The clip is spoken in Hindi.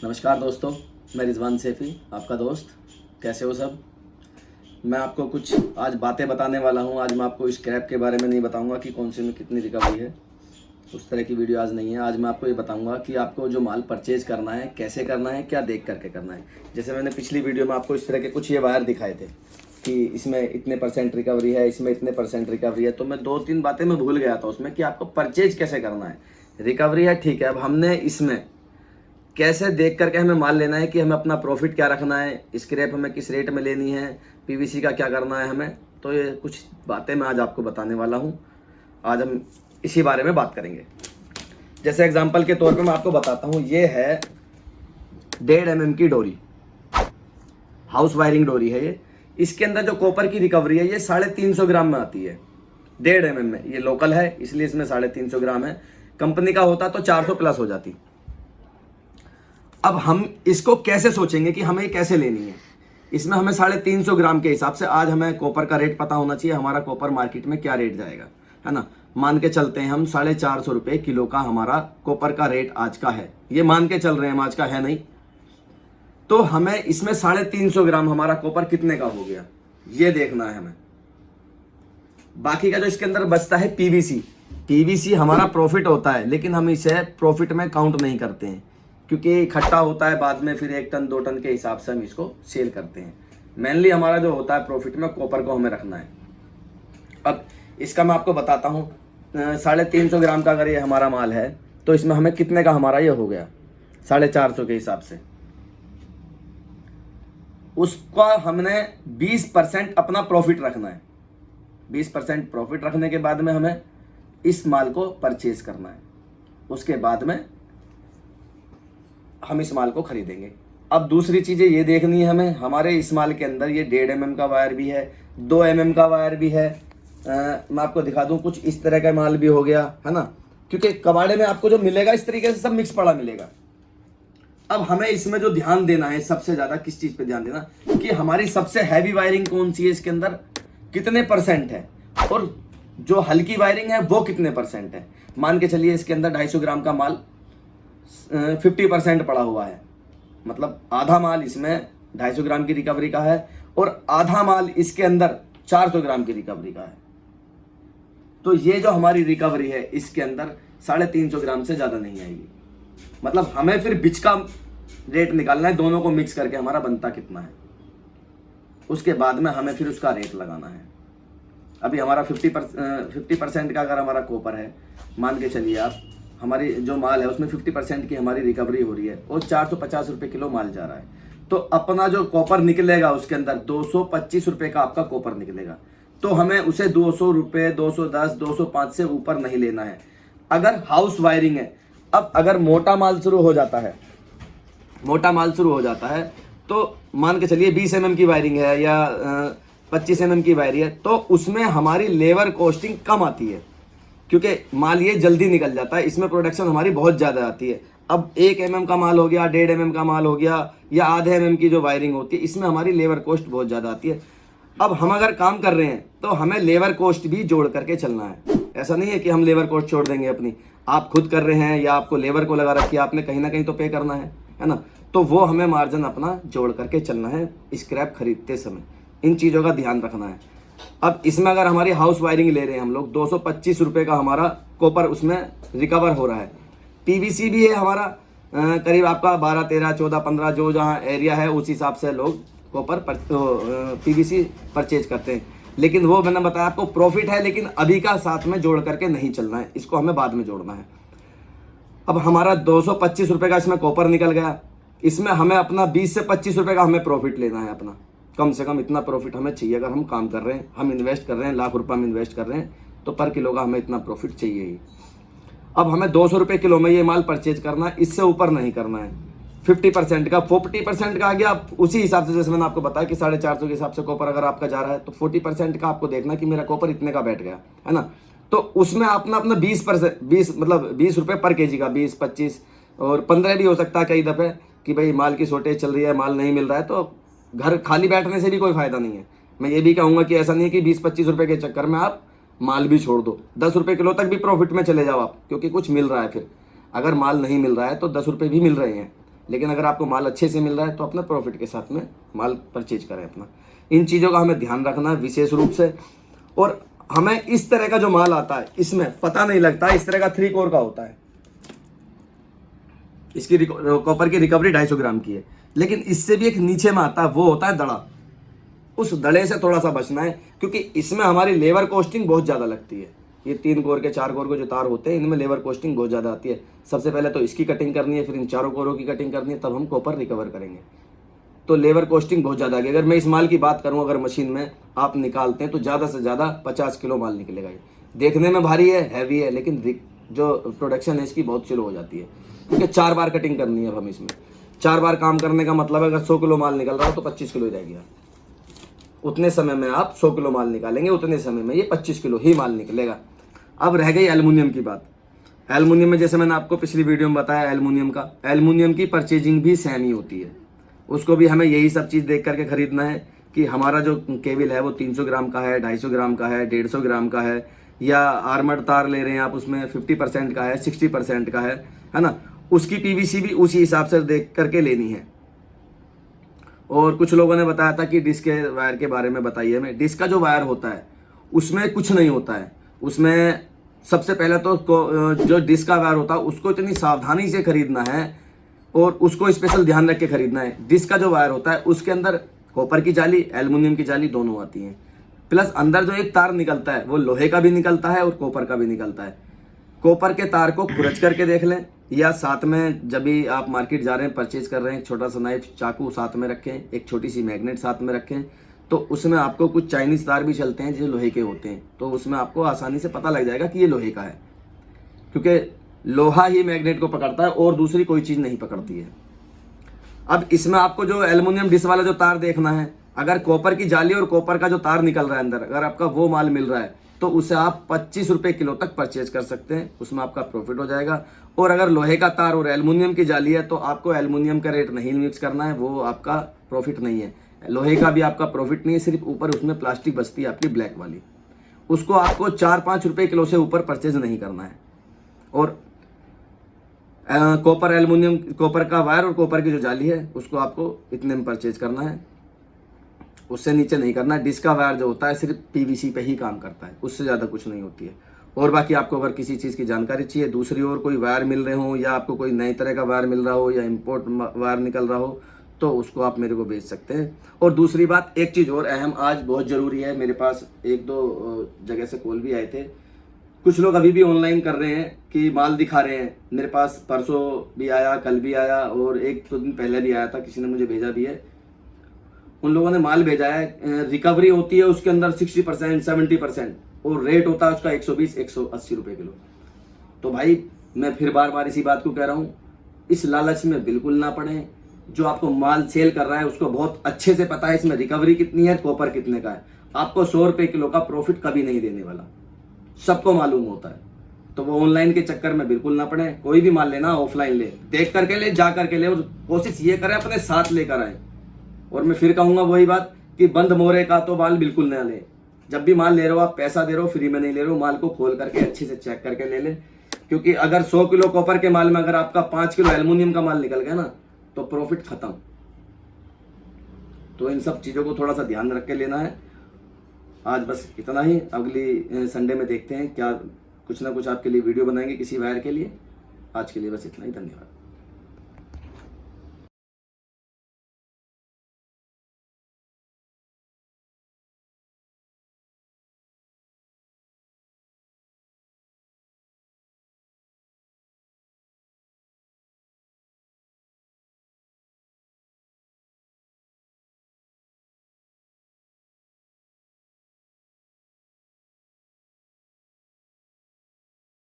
नमस्कार दोस्तों, मैं रिजवान सैफ़ी आपका दोस्त। कैसे हो सब? मैं आपको कुछ आज बातें बताने वाला हूं। आज मैं आपको स्क्रैप के बारे में नहीं बताऊंगा कि कौन से में कितनी रिकवरी है, उस तरह की वीडियो आज नहीं है। आज मैं आपको ये बताऊंगा कि आपको जो माल परचेज करना है कैसे करना है, क्या देख करके करना है। जैसे मैंने पिछली वीडियो में आपको इस तरह के कुछ ये वायर दिखाए थे कि इसमें इतने % रिकवरी है, इसमें इतने % रिकवरी है। तो मैं 2-3 बातें मैं भूल गया था उसमें कि आपको परचेज कैसे करना है। रिकवरी है ठीक है, अब हमने इसमें कैसे देख करके हमें माल लेना है कि हमें अपना प्रॉफिट क्या रखना है, स्क्रैप हमें किस रेट में लेनी है, पीवीसी का क्या करना है हमें। तो ये कुछ बातें मैं आज आपको बताने वाला हूँ। आज हम इसी बारे में बात करेंगे। जैसे एग्जांपल के तौर पे मैं आपको बताता हूँ, ये है 1.5 mm की डोरी, हाउस वायरिंग डोरी है ये। इसके अंदर जो कॉपर की रिकवरी है ये 350 ग्राम में आती है। 1.5 mm में, ये लोकल है इसलिए इसमें 350 ग्राम है। कंपनी का होता तो 400 प्लस हो जाती। अब हम इसको कैसे सोचेंगे कि हमें कैसे लेनी है। इसमें हमें 350 ग्राम के हिसाब से आज हमें कॉपर का रेट पता होना चाहिए, हमारा कॉपर मार्केट में क्या रेट जाएगा, है ना। मान के चलते हैं हम 450 रुपये किलो का हमारा कॉपर का रेट आज का है। ये मान के चल रहे हैं हम, आज का है नहीं। तो हमें इसमें 350 ग्राम हमारा कॉपर कितने का हो गया ये देखना है हमें। बाकी का जो इसके अंदर बचता है पीवीसी, पीवीसी हमारा प्रॉफिट होता है, लेकिन हम इसे प्रॉफिट में काउंट नहीं करते हैं क्योंकि इकट्ठा होता है बाद में, फिर 1 टन 2 टन के हिसाब से हम इसको सेल करते हैं। मेनली हमारा जो होता है प्रॉफिट में कॉपर को हमें रखना है। अब इसका मैं आपको बताता हूँ, 350 ग्राम का अगर ये हमारा माल है तो इसमें हमें कितने का हमारा ये हो गया 450 के हिसाब से। उसका हमने 20% अपना प्रॉफिट रखना है। 20% प्रॉफिट रखने के बाद में हमें इस माल को परचेज करना है। उसके बाद में हम इस माल को खरीदेंगे। अब दूसरी चीज़ें ये देखनी है हमें, हमारे इस माल के अंदर ये 1.5 mm का वायर भी है, 2 mm का वायर भी है। मैं आपको दिखा दूं, कुछ इस तरह का माल भी हो गया, है ना। क्योंकि कबाड़े में आपको जो मिलेगा इस तरीके से सब मिक्स पड़ा मिलेगा। अब हमें इसमें जो ध्यान देना है सबसे ज़्यादा, किस चीज़ पे ध्यान देना कि हमारी सबसे हैवी वायरिंग कौन सी है, इसके अंदर कितने % है, और जो हल्की वायरिंग है वो कितने % है। मान के चलिए इसके अंदर 250 ग्राम का माल 50% पड़ा हुआ है, मतलब आधा माल इसमें 250 ग्राम की रिकवरी का है और आधा माल इसके अंदर 400 ग्राम की रिकवरी का है। तो ये जो हमारी रिकवरी है इसके अंदर 350 ग्राम से ज़्यादा नहीं आएगी। मतलब हमें फिर बिच का रेट निकालना है, दोनों को मिक्स करके हमारा बनता कितना है, उसके बाद में हमें फिर उसका रेट लगाना है। अभी हमारा 50% का अगर हमारा कॉपर है, मान के चलिए आप, हमारी जो माल है उसमें 50% की हमारी रिकवरी हो रही है और 450 रुपये किलो माल जा रहा है। तो अपना जो कॉपर निकलेगा उसके अंदर 225 रुपये का आपका कॉपर निकलेगा। तो हमें उसे 200 रुपये, 210, 205 से ऊपर नहीं लेना है अगर हाउस वायरिंग है। अब अगर मोटा माल शुरू हो जाता है, मोटा माल शुरू हो जाता है तो मान के चलिए 20 mm की वायरिंग है या 25 mm की वायरिंग है, तो उसमें हमारी लेबर कॉस्टिंग कम आती है क्योंकि माल ये जल्दी निकल जाता है। इसमें प्रोडक्शन हमारी बहुत ज़्यादा आती है। अब 1 mm का माल हो गया, 1.5 mm का माल हो गया या आधे mm की जो वायरिंग होती है, इसमें हमारी लेबर कॉस्ट बहुत ज़्यादा आती है। अब हम अगर काम कर रहे हैं तो हमें लेबर कॉस्ट भी जोड़ करके चलना है। ऐसा नहीं है कि हम लेबर कॉस्ट छोड़ देंगे अपनी। आप खुद कर रहे हैं या आपको लेबर को लगा रखी है, आपने कहीं ना कहीं तो पे करना है ना। तो वो हमें मार्जिन अपना जोड़ करके चलना है स्क्रैप खरीदते समय। इन चीज़ों का ध्यान रखना है। अब इसमें अगर हमारी हाउस वायरिंग ले रहे हैं हम लोग, 225 रुपये का हमारा कॉपर उसमें रिकवर हो रहा है। पीवीसी भी है हमारा करीब आपका 12, 13, 14, 15 जो जहाँ एरिया है उस हिसाब से लोग कॉपर पीवीसी परचेज करते हैं। लेकिन वो मैंने बताया आपको प्रॉफिट है, लेकिन अभी का साथ में जोड़ करके नहीं चलना है, इसको हमें बाद में जोड़ना है। अब हमारा 225 रुपये का इसमें कॉपर निकल गया, इसमें हमें अपना 20 से 25 रुपये का हमें प्रॉफिट लेना है अपना। कम से कम इतना प्रॉफिट हमें चाहिए। अगर हम काम कर रहे हैं, हम इन्वेस्ट कर रहे हैं, लाख रुपये हम इन्वेस्ट कर रहे हैं, तो पर किलो का हमें इतना प्रॉफिट चाहिए ही। अब हमें 200 रुपये किलो में ये माल परचेज करना है, इससे ऊपर नहीं करना है। 50% का, 40% का आ गया। उसी हिसाब से जैसे मैंने आपको बताया कि 450 के हिसाब से कॉपर अगर आपका जा रहा है तो 40% का आपको देखना कि मेरा कॉपर इतने का बैठ गया, है ना। तो उसमें अपना 20% मतलब 20 रुपये पर केजी का, 20, 25 और 15 भी हो सकता है कई दफ़े कि भाई माल की शॉर्टेज चल रही है, माल नहीं मिल रहा है, तो घर खाली बैठने से भी कोई फ़ायदा नहीं है। मैं ये भी कहूँगा कि ऐसा नहीं है कि 20-25 रुपये के चक्कर में आप माल भी छोड़ दो। 10 रुपये किलो तक भी प्रॉफिट में चले जाओ आप, क्योंकि कुछ मिल रहा है। फिर अगर माल नहीं मिल रहा है तो 10 रुपये भी मिल रहे हैं, लेकिन अगर आपको माल अच्छे से मिल रहा है तो अपना प्रॉफिट के साथ में माल परचेज करें अपना। इन चीज़ों का हमें ध्यान रखना है विशेष रूप से। और हमें इस तरह का जो माल आता है इसमें पता नहीं लगता, इस तरह का 3 कोर का होता है, इसकी कॉपर की रिकवरी 250 ग्राम की है, लेकिन इससे भी एक नीचे में आता है, वो होता है दड़ा। उस दड़े से थोड़ा सा बचना है, क्योंकि इसमें हमारी लेबर कॉस्टिंग बहुत ज़्यादा लगती है। ये 3 कोर के 4 कोर के जो तार होते हैं इनमें लेबर कॉस्टिंग बहुत ज़्यादा आती है। सबसे पहले तो इसकी कटिंग करनी है, फिर इन 4 कोरों की कटिंग करनी है, तब हम कॉपर रिकवर करेंगे। तो लेबर कॉस्टिंग बहुत ज़्यादा आएगी। अगर मैं इस माल की बात करूँ, अगर मशीन में आप निकालते हैं तो ज़्यादा से ज़्यादा 50 किलो माल निकलेगा। ये देखने में भारी है, हैवी है, लेकिन जो प्रोडक्शन है इसकी बहुत स्लो हो जाती है, क्योंकि 4 बार कटिंग करनी है। अब हम इसमें 4 बार काम करने का मतलब है, अगर 100 किलो माल निकल रहा हो तो 25 किलो ही रह गया। उतने समय में आप 100 किलो माल निकालेंगे, उतने समय में ये 25 किलो ही माल निकलेगा। अब रह गई एल्युमिनियम की बात। एल्युमिनियम में जैसे मैंने आपको पिछली वीडियो में बताया, एल्युमिनियम की परचेजिंग भी सेम ही होती है। उसको भी हमें यही सब चीज़ देख करके खरीदना है कि हमारा जो केबल है वो 300 ग्राम का है, 250 ग्राम का है, 150 ग्राम का है, या आर्मर्ड तार ले रहे हैं आप उसमें 50% का है, 60% का है ना। उसकी पीवीसी भी उसी हिसाब से देख करके लेनी है। और कुछ लोगों ने बताया था कि डिस्क के वायर के बारे में बताइए हमें। डिस्क का जो वायर होता है उसमें कुछ नहीं होता है। उसमें सबसे पहले तो जो डिस्क का वायर होता है उसको इतनी सावधानी से खरीदना है और उसको स्पेशल ध्यान रख के खरीदना है। डिस्क का जो वायर होता है उसके अंदर कॉपर की जाली, एल्युमिनियम की जाली दोनों आती हैं, प्लस अंदर जो एक तार निकलता है वो लोहे का भी निकलता है और कॉपर का भी निकलता है। कॉपर के तार को खुरच करके देख लें, या साथ में जब भी आप मार्केट जा रहे हैं, परचेज कर रहे हैं, छोटा सा नाइफ चाकू साथ में रखें, एक छोटी सी मैग्नेट साथ में रखें, तो उसमें आपको कुछ चाइनीज तार भी चलते हैं जो लोहे के होते हैं, तो उसमें आपको आसानी से पता लग जाएगा कि ये लोहे का है, क्योंकि लोहा ही मैग्नेट को पकड़ता है और दूसरी कोई चीज़ नहीं पकड़ती है। अब इसमें आपको जो एल्युमिनियम डिस्क वाला जो तार देखना है, अगर कॉपर की जाली और कॉपर का जो तार निकल रहा है अंदर, अगर आपका वो माल मिल रहा है तो उसे आप 25 रुपये किलो तक परचेज कर सकते हैं, उसमें आपका प्रॉफिट हो जाएगा। और अगर लोहे का तार और एल्युमिनियम की जाली है तो आपको एल्युमिनियम का रेट नहीं मिक्स करना है, वो आपका प्रॉफिट नहीं है। लोहे का भी आपका प्रॉफिट नहीं है, सिर्फ ऊपर उसमें प्लास्टिक बचती है आपकी ब्लैक वाली, उसको आपको 4-5 रुपये किलो से ऊपर परचेज नहीं करना है। और कॉपर एल्युमिनियम, कॉपर का वायर और कॉपर की जो जाली है उसको आपको इतने में परचेज करना है, उससे नीचे नहीं करना है। डिस्क का वायर जो होता है सिर्फ पीवीसी पे ही काम करता है, उससे ज़्यादा कुछ नहीं होती है। और बाकी आपको अगर किसी चीज़ की जानकारी चाहिए, दूसरी ओर कोई वायर मिल रहे हो, या आपको कोई नई तरह का वायर मिल रहा हो, या इम्पोर्ट वायर निकल रहा हो, तो उसको आप मेरे को भेज सकते हैं। और दूसरी बात, एक चीज़ और अहम आज बहुत ज़रूरी है, मेरे पास 1-2 जगह से कॉल भी आए थे। कुछ लोग अभी भी ऑनलाइन कर रहे हैं कि माल दिखा रहे हैं। मेरे पास परसों भी आया, कल भी आया, और 1-2 दिन पहले भी आया था, किसी ने मुझे भेजा भी है। उन लोगों ने माल भेजा है, रिकवरी होती है उसके अंदर 60%, 70%, और रेट होता है उसका 120-180 रुपये किलो। तो भाई मैं फिर बार बार इसी बात को कह रहा हूँ, इस लालच में बिल्कुल ना पड़े। जो आपको माल सेल कर रहा है उसको बहुत अच्छे से पता है इसमें रिकवरी कितनी है, कॉपर कितने का है। आपको 100 रुपये किलो का प्रॉफिट कभी नहीं देने वाला, सबको मालूम होता है। तो वो ऑनलाइन के चक्कर में बिल्कुल ना पड़े। कोई भी माल लेना ऑफलाइन ले, देख करके ले, जा करके ले, और कोशिश ये करें अपने साथ लेकर आए। और मैं फिर कहूंगा वही बात कि बंद मोरे का तो माल बिल्कुल ना ले। जब भी माल ले रहे हो, आप पैसा दे रहे हो, फ्री में नहीं ले रहे हो, माल को खोल करके अच्छे से चेक करके ले ले। क्योंकि अगर 100 किलो कॉपर के माल में अगर आपका 5 किलो एल्युमिनियम का माल निकल गया ना, तो प्रॉफिट खत्म। तो इन सब चीज़ों को थोड़ा सा ध्यान रख के लेना है। आज बस इतना ही, अगली संडे में देखते हैं क्या कुछ ना कुछ आपके लिए वीडियो बनाएंगे किसी वायर के लिए। आज के लिए बस इतना ही, धन्यवाद।